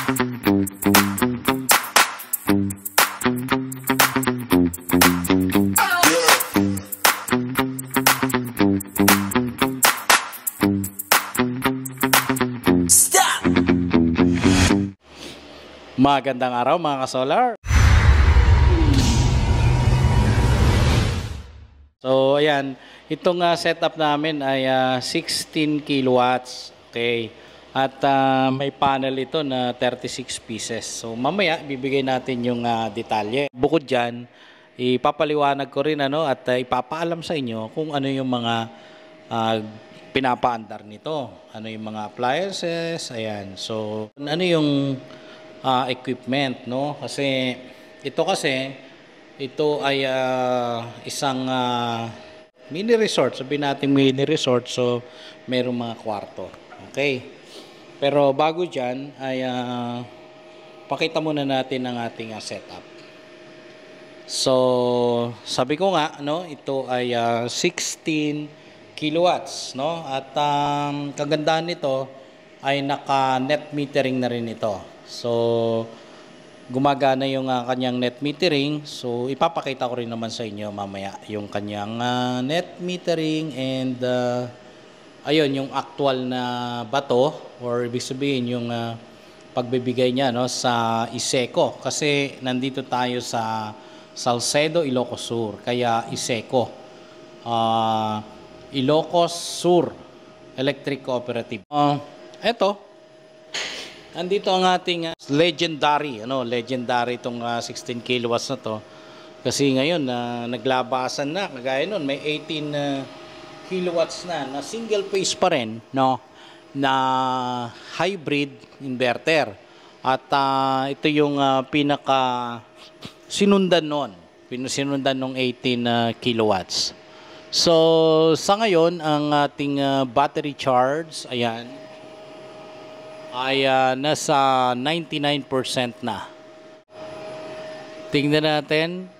Magandang araw mga ka-solar. So ayan, itong setup namin ay 16 kilowatts. Okay. At may panel ito na 36 pieces. So mamaya bibigay natin yung detalye. Bukod diyan, ipapaliwanag ko rin at ipapaalam sa inyo kung ano yung mga pinapaandar nito. Ano yung mga appliances, ayan. So ano yung equipment, no? Kasi ito ay isang mini resort. Sabihin natin mini resort, so merong mga kwarto. Okay. Pero bago dyan ay pakita muna natin ang ating setup. So sabi ko nga, no, ito ay 16 kilowatts, no? At kagandahan nito ay naka net metering na rin ito. So gumagana yung kanyang net metering. So ipapakita ko rin naman sa inyo mamaya yung kanyang net metering and ayun yung actual na bato, or ibig sabihin yung pagbibigay niya, no, sa ISECO, kasi nandito tayo sa Salcedo, Ilocos Sur, kaya ISECO, Ilocos Sur Electric Cooperative. Eto, andito ang ating legendary itong 16 kilowatts na to. Kasi ngayon naglabasan na, kagaya nun may 18 kilowatts na single phase pa rin, no, na hybrid inverter. At ito yung pinaka sinundan nung 18 kilowatts. So sa ngayon ang ating battery charge, ayan, ay nasa 99% na. Tingnan natin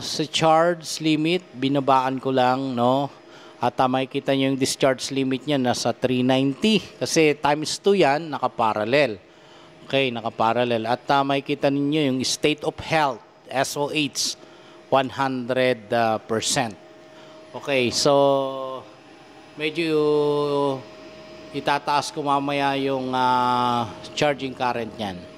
sa charge limit, binabaan ko lang, no, at makikita nyo yung discharge limit niya nasa 390 kasi times 2 yan, nakaparallel. Okay, nakaparallel. At makikita ninyo yung state of health, SOH, 100%. Okay, so medyo itataas ko mamaya yung charging current niyan.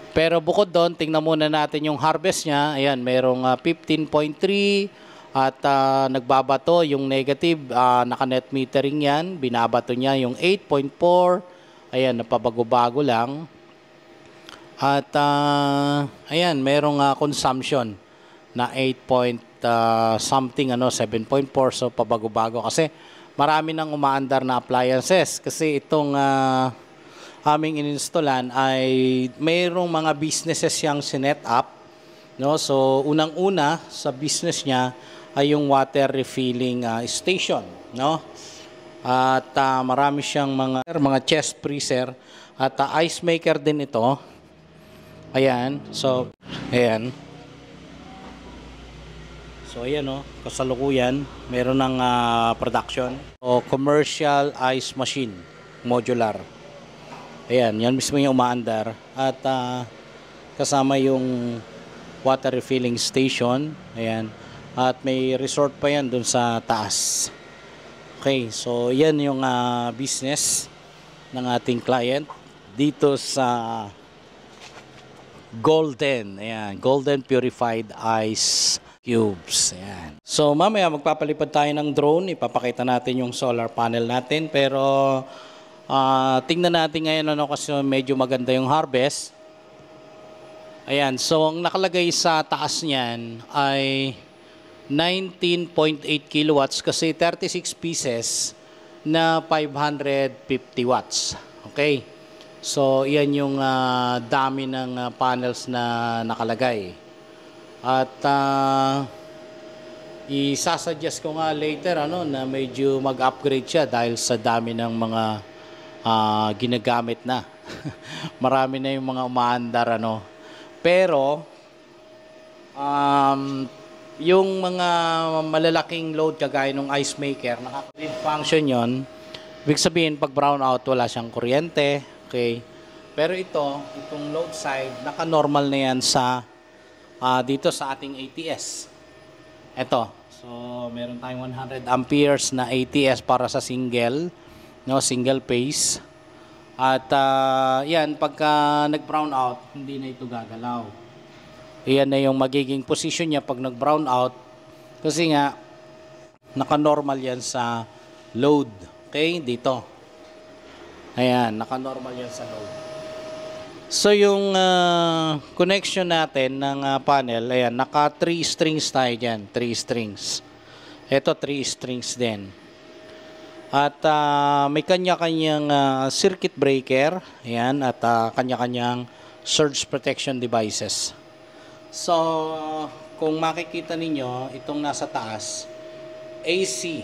Pero bukod doon, tingnan muna natin yung harvest niya. Ayan, merong 15.3 at nagbabato yung negative, naka-net metering yan. Binabato niya yung 8.4. Ayan, napabago-bago lang. At ayan, merong consumption na 8 something, 7.4, so pabago-bago kasi marami nang umaandar na appliances. Kasi itong aming ininstallan ay mayroong mga businesses yang sinet up, no? So unang-una sa business niya ay yung water refilling station, no? At marami siyang mga chest freezer at ice maker din ito. Ayan, so ayan. So ayan, kasalukuyan meron ng production o commercial ice machine modular. Ayan, yan mismo yung umaandar at kasama yung water refilling station. Ayan, at may resort pa yan dun sa taas. Okay, so yan yung business ng ating client dito sa Golden. Ayan, Golden Purified Ice Cubes. Ayan. So mamaya magpapalipad tayo ng drone, ipapakita natin yung solar panel natin, pero tingnan natin ngayon kasi medyo maganda yung harvest. Ayan, so ang nakalagay sa taas niyan ay 19.8 kilowatts kasi 36 pieces na 550 watts. Okay, so yan yung dami ng panels na nakalagay. At isasuggest ko nga later na medyo mag-upgrade siya dahil sa dami ng mga ginagamit na. Marami na yung mga umaandar Pero yung mga malalaking load kagaya ng ice maker, naka-grid function yon. Ibig sabihin, pag brown out, wala siyang kuryente. Okay. Pero itong load side, naka-normal na yan sa dito sa ating ATS. Ito. So, meron tayong 100 amperes na ATS para sa single, no, single phase. At yan, pagka nag-brown out, hindi na ito gagalaw. Yan na yung magiging position niya pag nag-brown out. Kasi nga, naka-normal yan sa load. Okay, dito. Ayan, naka-normal yan sa load. So, yung connection natin ng panel, ayan, naka 3 strings tayo dyan. 3 strings. Ito, 3 strings din. At may kanya-kanyang circuit breaker. Ayan, at kanya-kanyang surge protection devices. So, kung makikita ninyo, itong nasa taas, AC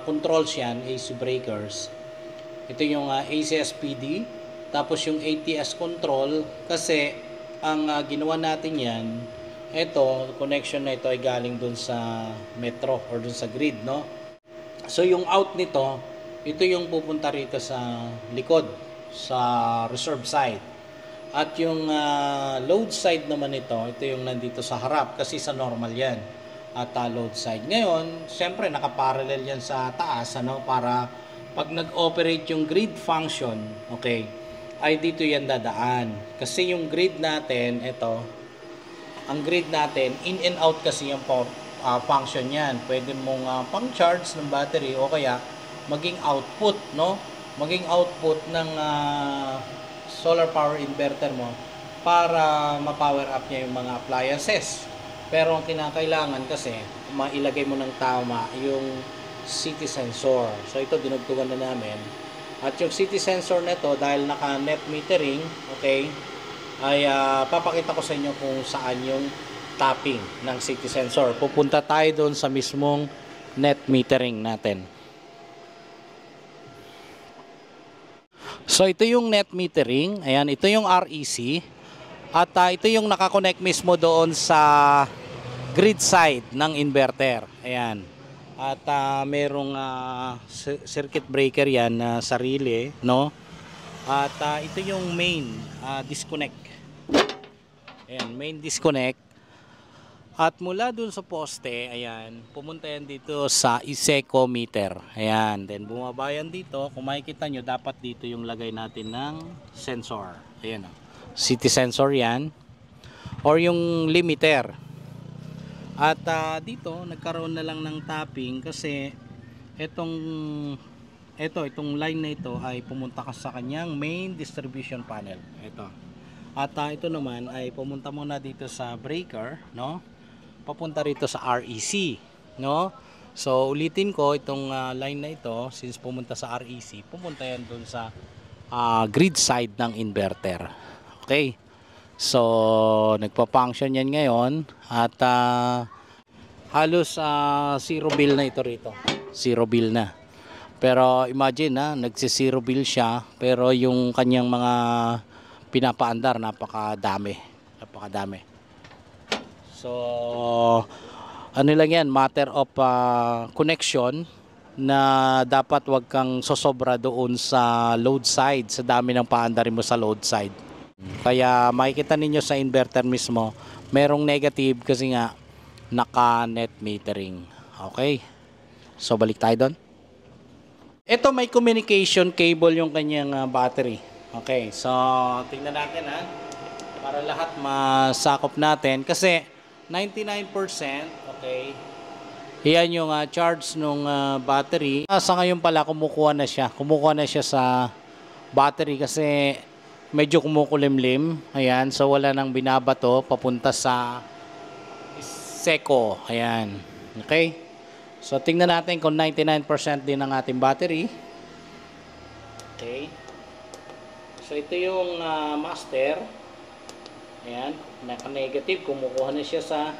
controls yan, AC breakers. Ito yung ACSPD. Tapos yung ATS control, kasi ang ginawa natin yan, ito, connection na ito ay galing dun sa metro or dun sa grid, no? So yung out nito, ito yung pupunta rito sa likod, sa reserve side. At yung load side naman ito yung nandito sa harap kasi sa normal yan. At load side. Ngayon, siyempre nakaparallel yan sa taas, ano, para pag nag-operate yung grid function, okay, ay dito yan dadaan. Kasi yung grid natin, ito, ang grid natin, in and out kasi yung function yan. Pwede mong pang-charge ng battery o kaya maging output, no? Maging output ng solar power inverter mo para ma-power up niya yung mga appliances. Pero ang kinakailangan kasi, mailagay mo ng tama yung city sensor. So ito, dinugtugan na namin. At yung city sensor nito, dahil naka-net metering, okay, ay papakita ko sa inyo kung saan yung tapping ng city sensor. Pupunta tayo doon sa mismong net metering natin. So ito yung net metering. Ayan, ito yung REC. At ito yung nakakonect mismo doon sa grid side ng inverter. Ayan. At merong circuit breaker yan na sarili, no? At ito yung main disconnect. Ayan, main disconnect. At mula dun sa poste, ayan, pumunta yan dito sa Iseco meter. Ayan, then bumaba yan dito. Kung makikita nyo, dapat dito yung lagay natin ng sensor. Ayan, city sensor yan. Or yung limiter. At dito nagkaroon na lang ng tapping kasi itong line na ito ay pumunta ka sa kanyang main distribution panel. Ito. At ito naman ay pumunta muna dito sa breaker, no? Papunta rito sa REC, no? So ulitin ko itong line na ito, since pumunta sa REC, pumunta yan doon sa grid side ng inverter. Okay? So, nagpa-function yan ngayon at halos zero bill na ito rito. Zero bill na. Pero imagine nagsi-zero bill siya pero yung kanyang mga pinapaandar napakadami. Napakadami. So, ano lang yan, matter of connection na dapat wag kang sosobra doon sa load side, sa dami ng paandarin mo sa load side. Kaya makikita ninyo sa inverter mismo, merong negative kasi nga naka-net metering. Okay? So balik tayo doon. Ito may communication cable yung kanyang battery. Okay, so tingnan natin para lahat masakop natin kasi 99%, okay. Yan yung charge nung battery. Sa ngayon pala kumukuha na siya. Kumukuha na siya sa battery kasi medyo kumukulimlim. Ayan, so wala nang binabato papunta sa Iseco. Ayan. Okay? So tingnan natin kung 99% din ang ating battery. Okay. So ito yung master. Ayan, naka-negative, kumukuha na siya sa.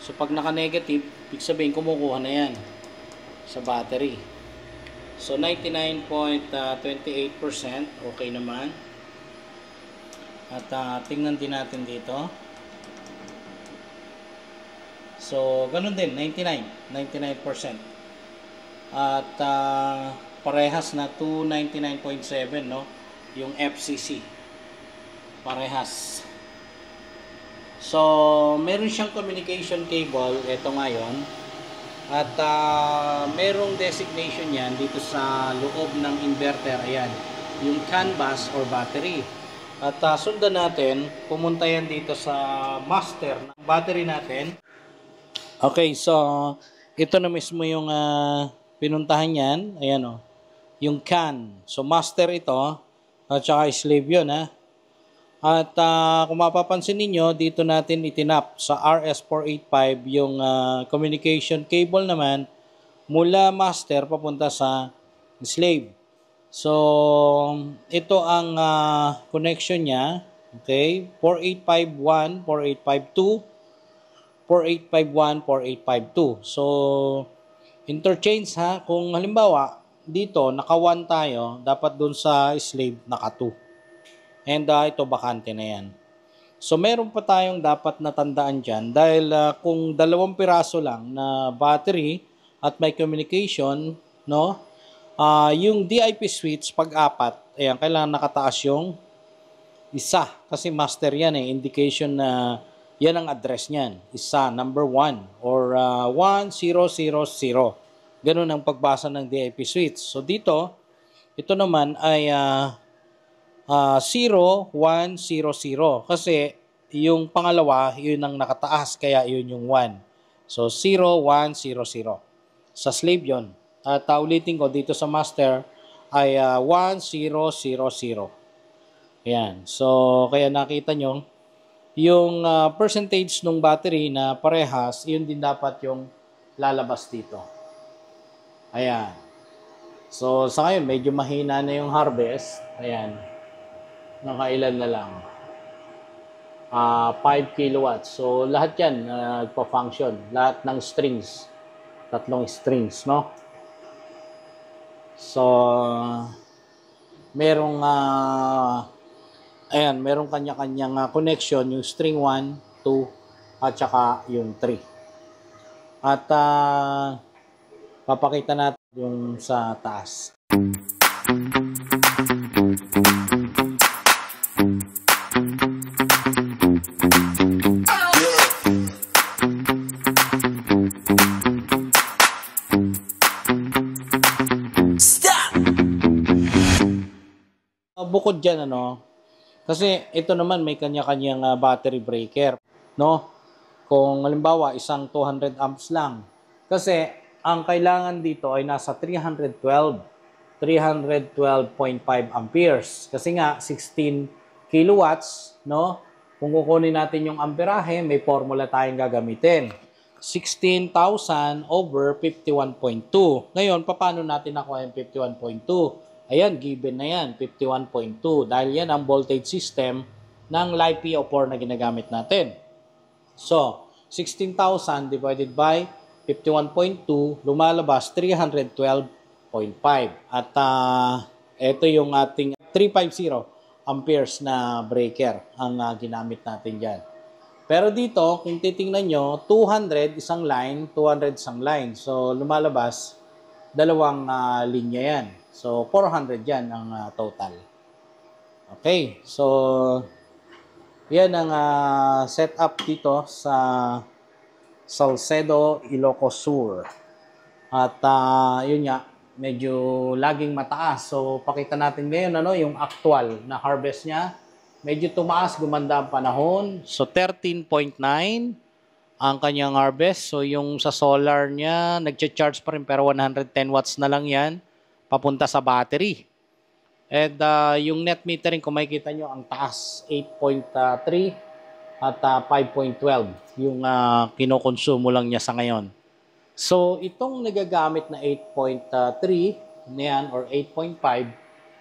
So pag naka-negative, ibig sabihin kumukuha na yan sa battery. So 99.28%, okay naman. At tingnan din natin dito. So ganun din, 99%. At Parehas na 299.7, no? Yung FCC. Parehas. So, meron siyang communication cable, ito ngayon. At merong designation yan dito sa loob ng inverter. Ayan, yung CAN bus or battery. At sundan natin, pumunta yan dito sa master ng battery natin. Okay, so ito na mismo yung pinuntahan yan. Ayan o, yung CAN. So master ito at saka slave yun ha. At kung mapapansin ninyo, dito natin itinap sa RS485 yung communication cable naman mula master papunta sa slave. So, ito ang connection niya. Okay, 4851, 4852, 4851, 4852. So, interchange ha. Kung halimbawa, dito naka 1 tayo, dapat dun sa slave naka 2. And ito bakante na yan. So meron pa tayong dapat natandaan dyan dahil kung 2 piraso lang na battery at may communication, no? Yung DIP switch pag 4, ayan, kailangan nakataas yung isa kasi master yan indication na yan ang address niyan. Isa, number 1 or 1000. Ganun ang pagbasa ng DIP switch. So dito, ito naman ay 0100 kasi yung pangalawa yun ang nakataas kaya yun yung 1. So 0100 sa slave yun. At ulitin ko dito sa master ay 1000. Ayan. So kaya nakita nyo yung percentage ng battery na parehas, yun din dapat yung lalabas dito. Ayan. So sa ngayon medyo mahina na yung harvest. Ayan. Nakailan na lang. 5 kilowatts. So, lahat yan nagpa-function. Lahat ng strings. 3 strings, no? So, merong ayan, merong kanya-kanyang connection. Yung string 1, 2, at saka yung 3. At papakita natin yung sa taas. Bukod dyan, kasi ito naman may kanya-kanyang battery breaker, no? Kung halimbawa, isang 200 amps lang. Kasi, ang kailangan dito ay nasa 312.5 amperes. Kasi nga, 16 kilowatts, no? Kung kukunin natin yung amperahe, may formula tayong gagamitin. 16,000 over 51.2. Ngayon, paano natin nakuha yung 51.2? Ayan, given na yan, 51.2. Dahil yan ang voltage system ng LiPo4 na ginagamit natin. So, 16,000 divided by 51.2, lumalabas 312.5. At ito yung ating 350 amperes na breaker ang ginamit natin dyan. Pero dito, kung titingnan nyo, 200 isang line, 200 isang line. So, lumalabas, 2 linya yan. So, 400 yan ang total. Okay. So, yan ang setup dito sa Salcedo, Ilocos Sur. At yun nga, medyo laging mataas. So, pakita natin ngayon yung actual na harvest niya. Medyo tumaas, gumanda ang panahon. So, 13.9 ang kanyang harvest. So, yung sa solar niya, nag-charge pa rin pero 110 watts na lang yan. Papunta sa battery. And yung net metering, kung makikita nyo, ang taas, 8.3 at 5.12 yung kinokonsumo lang niya sa ngayon. So, itong nagagamit na 8.3 niyan or 8.5,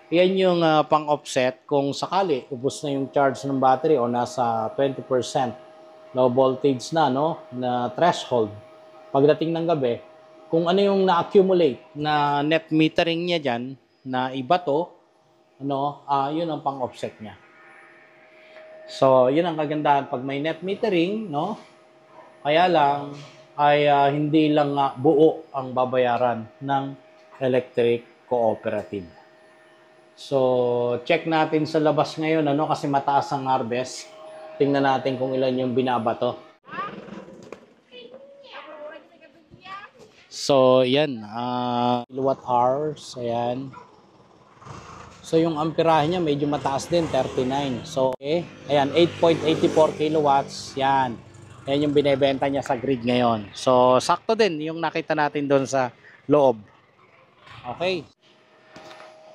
yan yung pang-offset kung sakali ubos na yung charge ng battery o nasa 20% low voltage na, na threshold. Pagdating ng gabi, kung ano yung na-accumulate na net metering niya dyan, na iba to, yun ang pang-offset niya. So, yun ang kagandahan pag may net metering, kaya lang ay hindi lang buo ang babayaran ng electric Cooperative. So, check natin sa labas ngayon, ano, kasi mataas ang harvest. Tingnan natin kung ilan yung binabato. So, yan. Kilowatt hours. Ayan. So, yung amperahe niya medyo mataas din, 39. So, okay. Ayan, 8.84 kilowatts. Yan. Yan yung binebenta niya sa grid ngayon. So, sakto din yung nakita natin doon sa loob. Okay.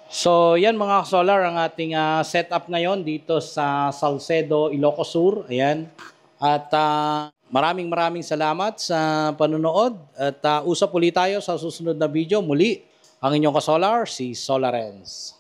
So, yan mga solar ang ating setup ngayon dito sa Salcedo, Ilocos Sur. Ayan. At maraming salamat sa panonood. At usap ulit tayo sa susunod na video. Muli, ang inyong kasolar, si Solarens.